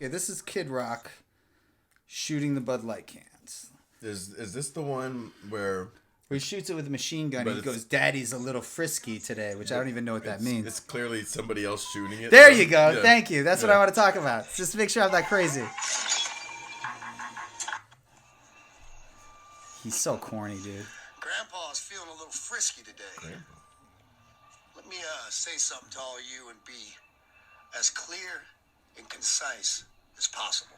Yeah, this is Kid Rock shooting the Bud Light cans. Is this the one where He shoots it with a machine gun. But And he goes, "Daddy's a little frisky today," which I don't even know what that means. it's clearly somebody else shooting it? There you go. Yeah. Thank you. That's what I want to talk about. Just to make sure I'm not crazy. He's so corny, dude. Grandpa's feeling a little frisky today. Grandpa. Let me say something to all of you and be as clear and concise as possible.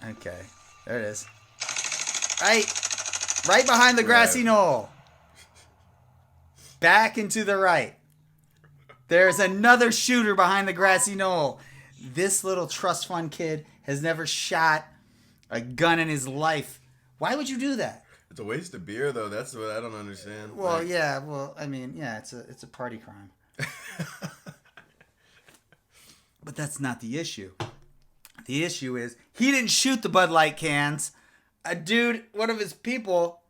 Okay. There it is. Right behind the grassy knoll. Back and to the right. There's another shooter behind the grassy knoll. This little trust fund kid has never shot a gun in his life. Why would you do that? It's a waste of beer, though. That's what I don't understand. Well, Like, yeah. Well, I mean, yeah. It's a party crime. But that's not the issue. The issue is he didn't shoot the Bud Light cans. A dude, one of his people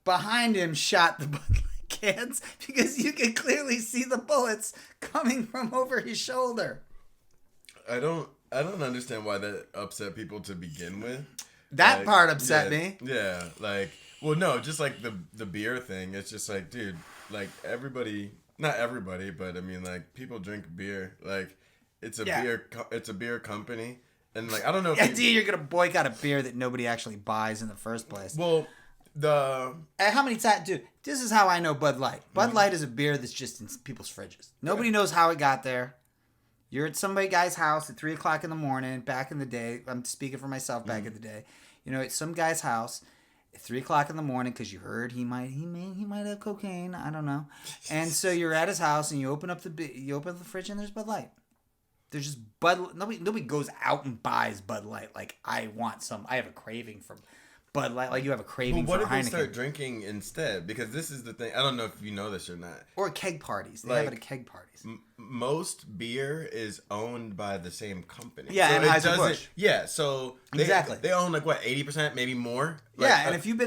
behind him shot the Bud Light cans because you can clearly see the bullets coming from over his shoulder. I don't understand why that upset people to begin with. That part upset me. Yeah, like, well, no, just like the beer thing. It's just like, dude, like everybody, not everybody, but I mean, like people drink beer. Like, it's a beer company, and like I don't know. The idea you're gonna boycott a beer that nobody actually buys in the first place. Well, how many times, dude? This is how I know Bud Light. Bud Light is a beer that's just in people's fridges. Nobody knows how it got there. You're at some guy's house at 3:00 in the morning. Back in the day, I'm speaking for myself. Back in the day, at some guy's house at 3:00 in the morning because you heard he might have cocaine. I don't know. And so you're at his house and you open up the fridge and there's Bud Light. There's just Bud. Nobody goes out and buys Bud Light. Like I want some. I have a craving for Bud Light. Like you have a craving for Heineken. What if they start drinking instead? Because this is the thing. I don't know if you know this or not. Or keg parties. They have it at keg parties. Most beer is owned by the same company. Yeah, so Anheuser-Busch. Yeah, so Exactly. They own like what 80%, maybe more. Yeah, and if you've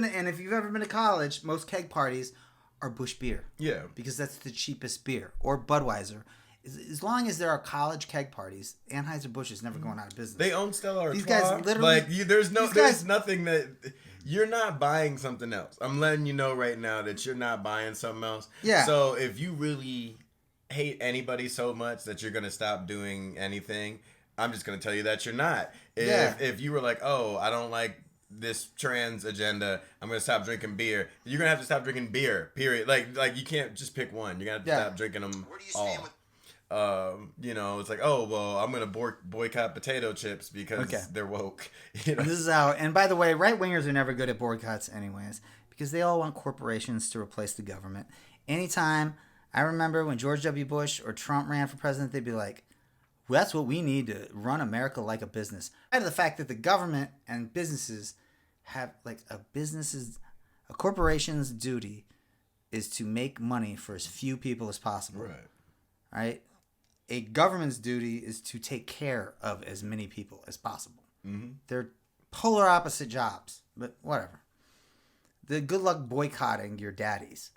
ever been to college, most keg parties are Busch beer. Yeah, because that's the cheapest beer, or Budweiser. As long as there are college keg parties, Anheuser-Busch is never going out of business. They own Stella Artois. These guys literally there's nothing that you're not buying something else. I'm letting you know right now that you're not buying something else. Yeah. So if you really hate anybody so much that you're gonna stop doing anything, I'm just gonna tell you that you're not. If you were like, oh, I don't like this trans agenda, I'm gonna stop drinking beer. You're gonna have to stop drinking beer. Period. Like you can't just pick one. You're gonna have to stop drinking them Where do you all. stand with It's like, oh, well, I'm going to boycott potato chips because they're woke. This is how, and by the way, right-wingers are never good at boycotts anyways, because they all want corporations to replace the government. Anytime, I remember when George W. Bush or Trump ran for president, they'd be like, well, that's what we need to run America like a business. Out of the fact that the government and businesses have, like, a corporation's duty is to make money for as few people as possible. Right? A government's duty is to take care of as many people as possible. Mm-hmm. They're polar opposite jobs, but whatever. Good luck boycotting your daddies.